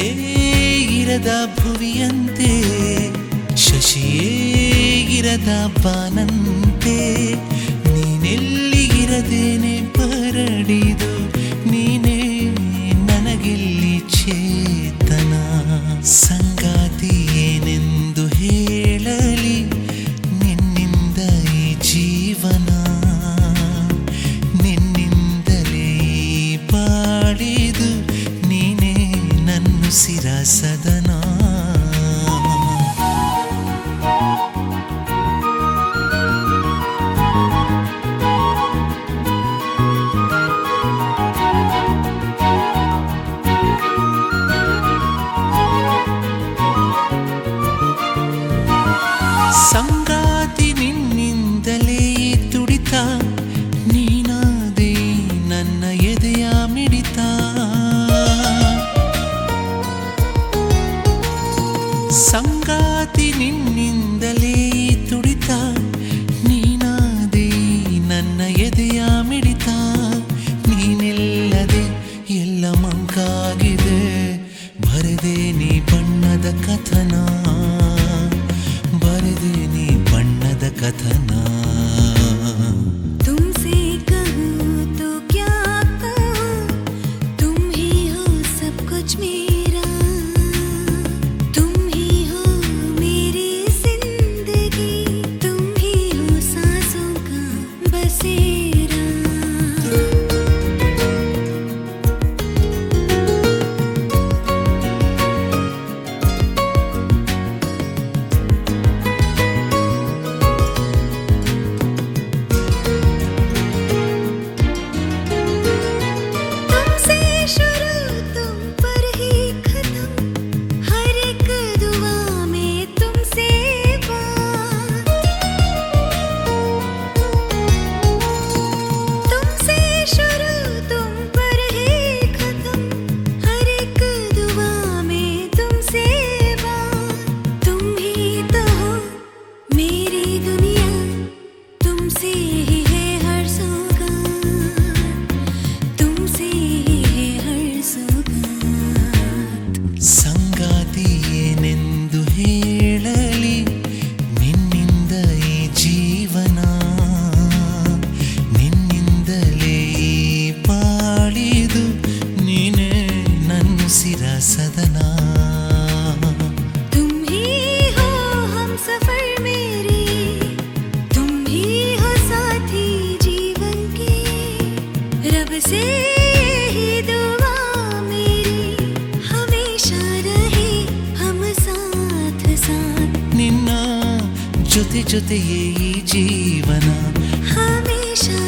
ಚಂದ್ರೇ ಇರದ ಭುವಿಯಂತೆ ಶಶಿಯೇ ಇರದ ಬಾನಂತೆ ನೀನೆಲ್ಲಿ ಇರದೇನೆ ಪರಡಿದು ನೀನೇ ನನಗೆಲ್ಲಿ ಚೇತನ ಸಂಗಾತಿ ಏನೆಂದು ಹೇಳಲಿ ನಿನ್ನಿಂದ ಈ ಜೀವನ ನಿನ್ನಿಂದಲೇ ಬಾಳಿದು ನೀನೇ ನನ್ನ ಸಿರ ಸದನ ಸಂಗಾತಿ ನಿನ್ನಿಂದಲೇ ತುಡಿತ ನೀನಾದೆ ನನ್ನ ಎದೆಯ ಮಿಡಿತ ಸಂಗಾತಿ ನಿನ್ನಿಂದಲೇ ತುಡಿತ ನೀನಾದೆ ನನ್ನ ಎದೆಯ ಮಿಡಿತ ನೀನೆಲ್ಲದೆ ಎಲ್ಲ ಮಂಕಾಗಿದೆ ಬರೆದೆ ನೀ ಬಣ್ಣದ ಕಥನ ಬರೆದೆ ನೀ ಬಣ್ಣದ ಕಥನ तुमसे कहूँ तो क्या कहूँ तुम ही हो सब कुछ मेरा तुम ही हो मेरी जिंदगी तुम ही हो सांसों का बसेरा ಸಂಗಾತಿ ಏನೆಂದು ಹೇಳಲಿ ನಿನ್ನಿಂದ ಈ ಜೀವನ ನಿನ್ನಿಂದಲೇ ಬಾಳಿದು ನೀನೇ ನನ್ನ ಸಿರ ಸದನ तुम ही हो हम सफर मेरे तुम ही हो साथी जीवन के रब से ही दुआ मेरी हमेशा रहे हम साथ साथ ನಿನ್ನ ಜೊತೆ ಜೊತೆಯೇ ಈ ಜೀವನ हमेशा